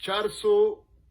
400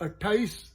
28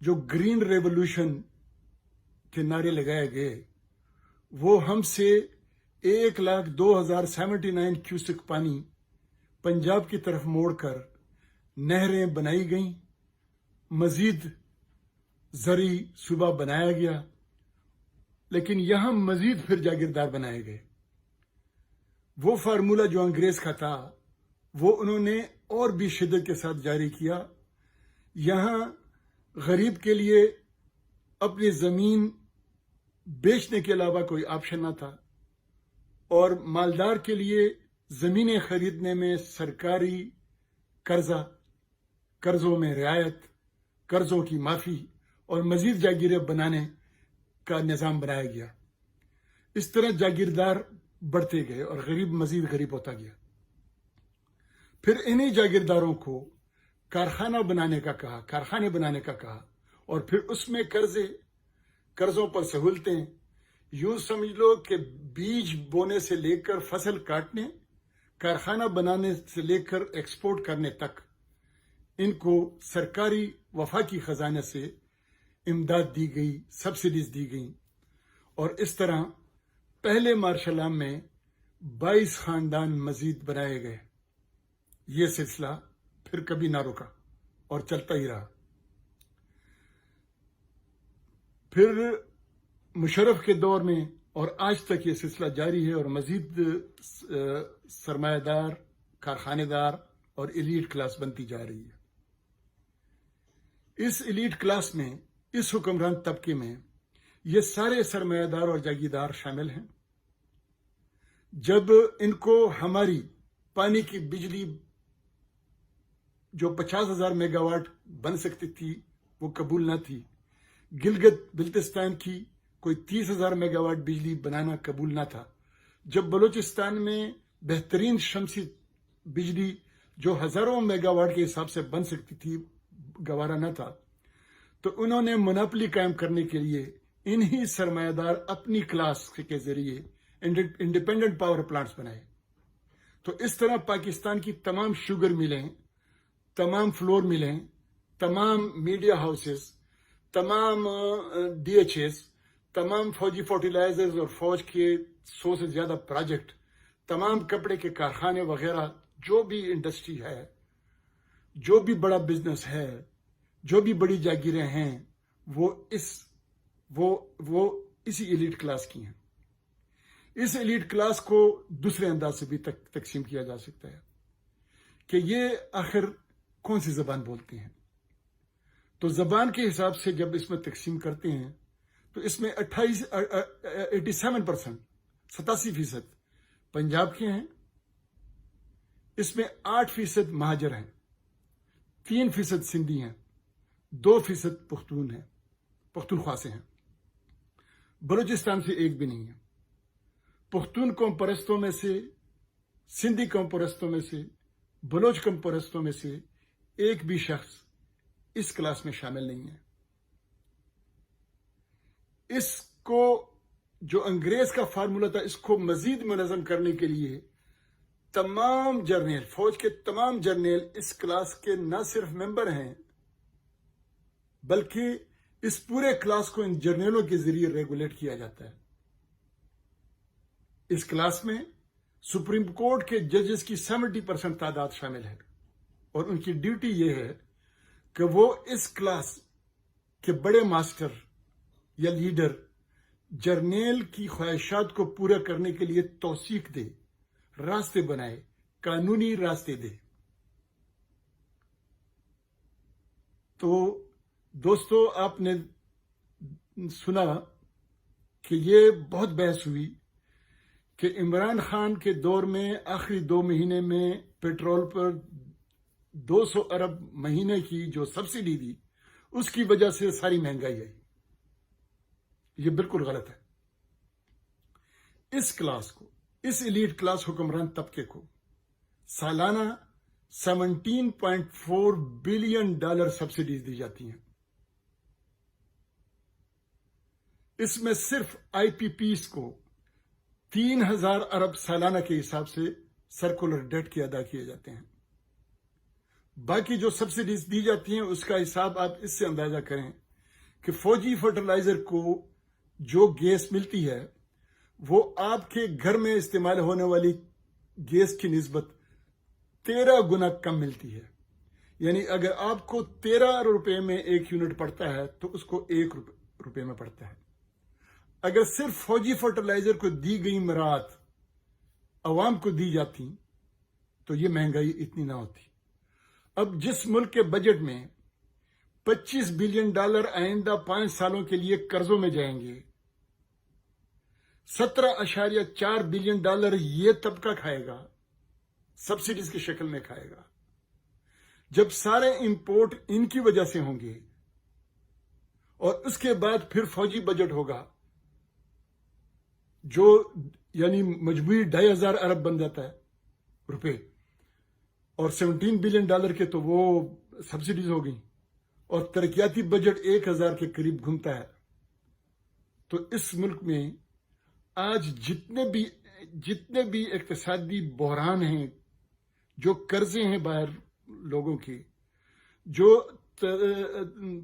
جو green revolution کے نعرے لگائے گئے وہ ہم سے 1,02,079 کیوسک پانی پنجاب کی طرف موڑ کر نہریں بنائی گئیں، مزید زرعی صوبہ بنایا گیا، لیکن یہاں مزید پھر جاگیردار بنائے گئے۔ وہ فارمولہ جو انگریز کا تھا وہ انہوں نے اور بھی شدت کے ساتھ جاری کیا۔ یہاں غریب کے لیے اپنی زمین بیچنے کے علاوہ کوئی آپشن نہ تھا، اور مالدار کے لیے زمینیں خریدنے میں سرکاری قرضوں میں رعایت، قرضوں کی معافی اور مزید جاگیریں بنانے کا نظام بنایا گیا۔ اس طرح جاگیردار بڑھتے گئے اور غریب مزید غریب ہوتا گیا۔ پھر انہی جاگیرداروں کو کارخانے بنانے کا کہا، اور پھر اس میں قرضوں پر سہولتیں۔ یوں سمجھ لو کہ بیج بونے سے لے کر فصل کاٹنے، کارخانہ بنانے سے لے کر ایکسپورٹ کرنے تک ان کو سرکاری وفاقی خزانے سے امداد دی گئی، سبسڈیز دی گئیں، اور اس طرح پہلے مارشل لاء میں 22 خاندان مزید بنائے گئے۔ یہ سلسلہ پھر کبھی نہ رکا اور چلتا ہی رہا۔ پھر مشرف کے دور میں اور آج تک یہ سلسلہ جاری ہے، اور مزید سرمایہ دار، کارخانے دار اور ایلیٹ کلاس بنتی جا رہی ہے۔ اس ایلیٹ کلاس میں، اس حکمران طبقے میں یہ سارے سرمایہ دار اور جاگیردار شامل ہیں۔ جب ان کو ہماری پانی کی بجلی جو 50,000 میگا واٹ بن سکتی تھی وہ قبول نہ تھی، گلگت بلتستان کی کوئی 30,000 میگا واٹ بجلی بنانا قبول نہ تھا، جب بلوچستان میں بہترین شمسی بجلی جو ہزاروں میگا واٹ کے حساب سے بن سکتی تھی گوارا نہ تھا، تو انہوں نے مناپلی قائم کرنے کے لیے انہی سرمایہ دار اپنی کلاس کے ذریعے انڈیپینڈنٹ پاور پلانٹس بنائے۔ تو اس طرح پاکستان کی تمام شوگر ملیں، تمام فلور ملیں، تمام میڈیا ہاؤسز، تمام DHS، تمام فوجی فرٹیلائزرز اور فوج کے 100 سے زیادہ پروجیکٹ، تمام کپڑے کے کارخانے وغیرہ، جو بھی انڈسٹری ہے، جو بھی بڑا بزنس ہے، جو بھی بڑی جاگیریں ہیں، وہ اسی ایلیٹ کلاس کی ہیں۔ اس ایلیٹ کلاس کو دوسرے انداز سے بھی تقسیم کیا جا سکتا ہے کہ یہ آخر کون سی زبان بولتے ہیں۔ تو زبان کے حساب سے جب اس میں تقسیم کرتے ہیں تو اس میں 87% پنجاب کے ہیں، اس میں 8% مہاجر ہیں، 3% سندھی ہیں، 2% پختون ہیں، پختونخوا سے ہیں، بلوچستان سے ایک بھی نہیں ہے۔ پختون قوم پرستوں میں سے، سندھی قوم پرستوں میں سے، بلوچ قوم پرستوں میں سے ایک بھی شخص اس کلاس میں شامل نہیں ہے۔ اس کو جو انگریز کا فارمولہ تھا، اس کو مزید منظم کرنے کے لیے تمام جرنیل، فوج کے تمام جرنیل اس کلاس کے نہ صرف ممبر ہیں، بلکہ اس پورے کلاس کو ان جرنیلوں کے ذریعے ریگولیٹ کیا جاتا ہے۔ اس کلاس میں سپریم کورٹ کے ججز کی 70% تعداد شامل ہے، اور ان کی ڈیوٹی یہ ہے کہ وہ اس کلاس کے بڑے ماسٹر یا لیڈر جرنیل کی خواہشات کو پورا کرنے کے لیے توثیق دے، راستے بنائے، قانونی راستے دے۔ تو دوستو، آپ نے سنا کہ یہ بہت بحث ہوئی کہ عمران خان کے دور میں آخری 2 مہینے میں پیٹرول پر 200 ارب مہینے کی جو سبسڈی دی، اس کی وجہ سے ساری مہنگائی آئی۔ یہ بالکل غلط ہے۔ اس کلاس کو، اس ایلیٹ کلاس حکمران طبقے کو سالانہ $17.4 بلین سبسڈیز دی جاتی ہیں۔ اس میں صرف IPPs کو 3,000 ارب سالانہ کے حساب سے سرکولر ڈیٹ کے ادا کیے جاتے ہیں۔ باقی جو سبسڈیز دی جاتی ہیں اس کا حساب آپ اس سے اندازہ کریں کہ فوجی فرٹیلائزر کو جو گیس ملتی ہے وہ آپ کے گھر میں استعمال ہونے والی گیس کی نسبت 13 گنا کم ملتی ہے. یعنی اگر آپ کو 13 روپے میں 1 یونٹ پڑتا ہے تو اس کو 1 روپے میں پڑتا ہے. اگر صرف فوجی فرٹیلائزر کو دی گئی مراعات عوام کو دی جاتی تو یہ مہنگائی اتنی نہ ہوتی. اب جس ملک کے بجٹ میں $25 بلین آئندہ 5 سالوں کے لیے قرضوں میں جائیں گے، $17.4 بلین یہ طبقہ کھائے گا، سبسڈیز کی شکل میں کھائے گا. جب سارے امپورٹ ان کی وجہ سے ہوں گے اور اس کے بعد پھر فوجی بجٹ ہوگا جو یعنی مجموعی 2,500 ارب بن جاتا ہے روپے، اور $17 بلین کے تو وہ سبسڈیز ہو گئیں، اور ترقیاتی بجٹ 1,000 کے قریب گھومتا ہے. تو اس ملک میں آج جتنے بھی اقتصادی بحران ہیں، جو قرضے ہیں باہر لوگوں کے، جو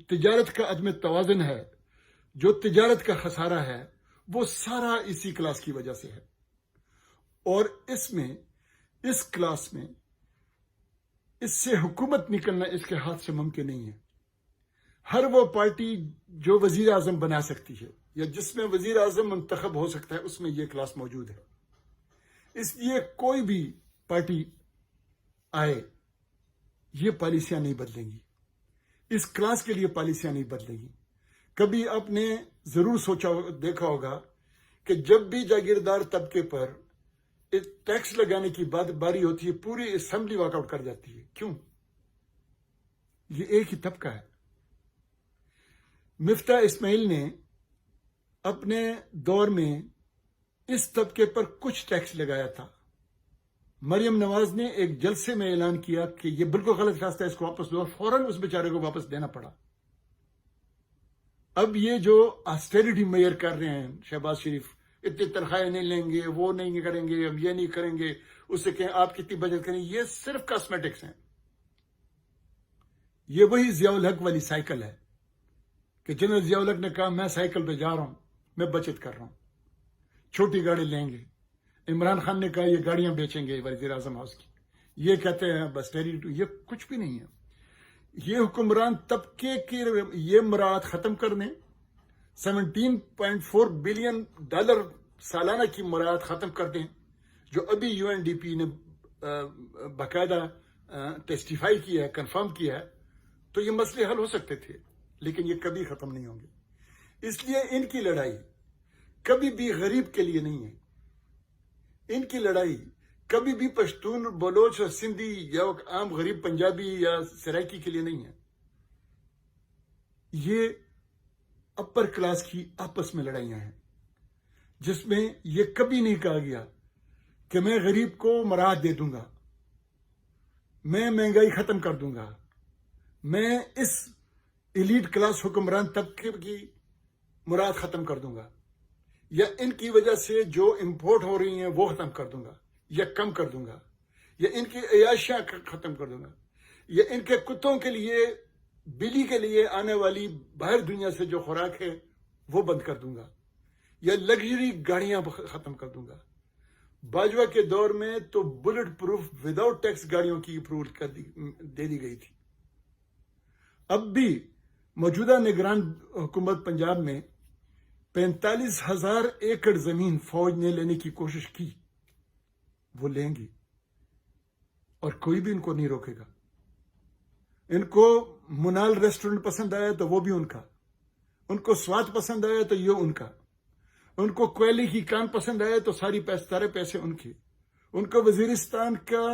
تجارت کا عدم توازن ہے، جو تجارت کا خسارہ ہے، وہ سارا اسی کلاس کی وجہ سے ہے. اور اس کلاس میں اس سے حکومت نکلنا اس کے ہاتھ سے ممکن نہیں ہے. ہر وہ پارٹی جو وزیر اعظم بنا سکتی ہے یا جس میں وزیر اعظم منتخب ہو سکتا ہے، اس میں یہ کلاس موجود ہے. اس لیے کوئی بھی پارٹی آئے، یہ پالیسیاں نہیں بدلیں گی، اس کلاس کے لیے پالیسیاں نہیں بدلیں گی. کبھی آپ نے ضرور دیکھا ہوگا کہ جب بھی جاگیردار طبقے پر ٹیکس لگانے کی باری ہوتی ہے، پوری اسمبلی واک آؤٹ کر جاتی ہے. کیوں؟ یہ ایک ہی طبقہ ہے. مفتاح اسماعیل نے اپنے دور میں اس طبقے پر کچھ ٹیکس لگایا تھا. مریم نواز نے ایک جلسے میں اعلان کیا کہ یہ بالکل غلط راستہ ہے، اس کو واپس دو، اور فوراً اس بیچارے کو واپس دینا پڑا. اب یہ جو آسٹیریٹی میئر کر رہے ہیں شہباز شریف، اتنی تنخواہیں نہیں لیں گے، وہ نہیں کریں گے، ہم یہ نہیں کریں گے، اس سے کہیں آپ کتنی بجٹ کریں، یہ صرف کاسمیٹکس ہیں. یہ وہی ضیاء الحق والی سائیکل ہے کہ جنرل ضیاء الحق نے کہا میں سائیکل پہ جا رہا ہوں، میں بچت کر رہا ہوں، چھوٹی گاڑی لیں گے. عمران خان نے کہا یہ گاڑیاں بیچیں گے وزیر اعظم ہاؤس کی. یہ کہتے ہیں بس یہ کچھ بھی نہیں ہے. یہ حکمران طبقے کی یہ مراعات ختم کرنے، $17.4 بلین سالانہ کی مراعات ختم کر دیں، جو ابھی UNDP نے باقاعدہ ٹیسٹیفائی کیا ہے، کنفرم کیا ہے، تو یہ مسئلے حل ہو سکتے تھے، لیکن یہ کبھی ختم نہیں ہوں گے. اس لیے ان کی لڑائی کبھی بھی غریب کے لیے نہیں ہے. ان کی لڑائی کبھی بھی پشتون، بلوچ اور سندھی یا عام غریب پنجابی یا سرائکی کے لیے نہیں ہے. یہ اپر کلاس کی آپس میں لڑائیاں ہیں، جس میں یہ کبھی نہیں کہا گیا کہ میں غریب کو مراعات دے دوں گا، میں مہنگائی ختم کر دوں گا، میں اس ایلیٹ کلاس حکمران طبقے کی مراعات ختم کر دوں گا، یا ان کی وجہ سے جو امپورٹ ہو رہی ہیں وہ ختم کر دوں گا یا کم کر دوں گا، یا ان کی عیاشیاں ختم کر دوں گا، یا ان کے کتوں کے لیے، بلی کے لیے آنے والی باہر دنیا سے جو خوراک ہے وہ بند کر دوں گا، یا لگژری گاڑیاں ختم کر دوں گا. باجوہ کے دور میں تو بلٹ پروف وداؤٹ ٹیکس گاڑیوں کی اپروول دے دی گئی تھی. اب بھی موجودہ نگران حکومت پنجاب میں 45,000 ایکڑ زمین فوج نے لینے کی کوشش کی. وہ لیں گی اور کوئی بھی ان کو نہیں روکے گا. ان کو منال ریسٹورنٹ پسند آیا تو وہ بھی ان کا، ان کو سواد پسند آیا تو یہ ان کا، ان کو کوئلے کی کان پسند آیا تو سارے پیسے ان کے، ان کو وزیرستان کا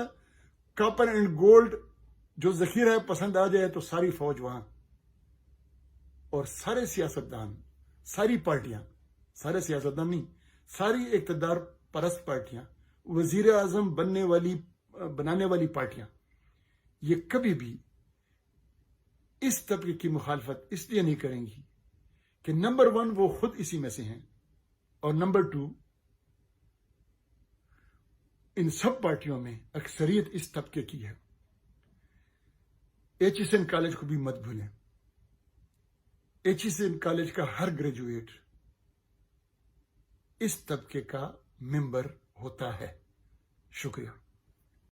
کاپر اینڈ گولڈ جو ذخیرہ ہے پسند آ جائے تو ساری فوج وہاں. اور سارے سیاستدان، ساری پارٹیاں، سارے سیاستدان نہیں، ساری اقتدار پرست پارٹیاں، وزیر اعظم بنانے والی پارٹیاں، یہ کبھی بھی اس طبقے کی مخالفت اس لیے نہیں کریں گی کہ نمبر 1 وہ خود اسی میں سے ہیں، اور نمبر 2 ان سب پارٹیوں میں اکثریت اس طبقے کی ہے. HSN کالج کو بھی مت بھولیں. HECM کالج کا ہر گریجویٹ اس طبقے کا ممبر ہوتا ہے. شکریہ.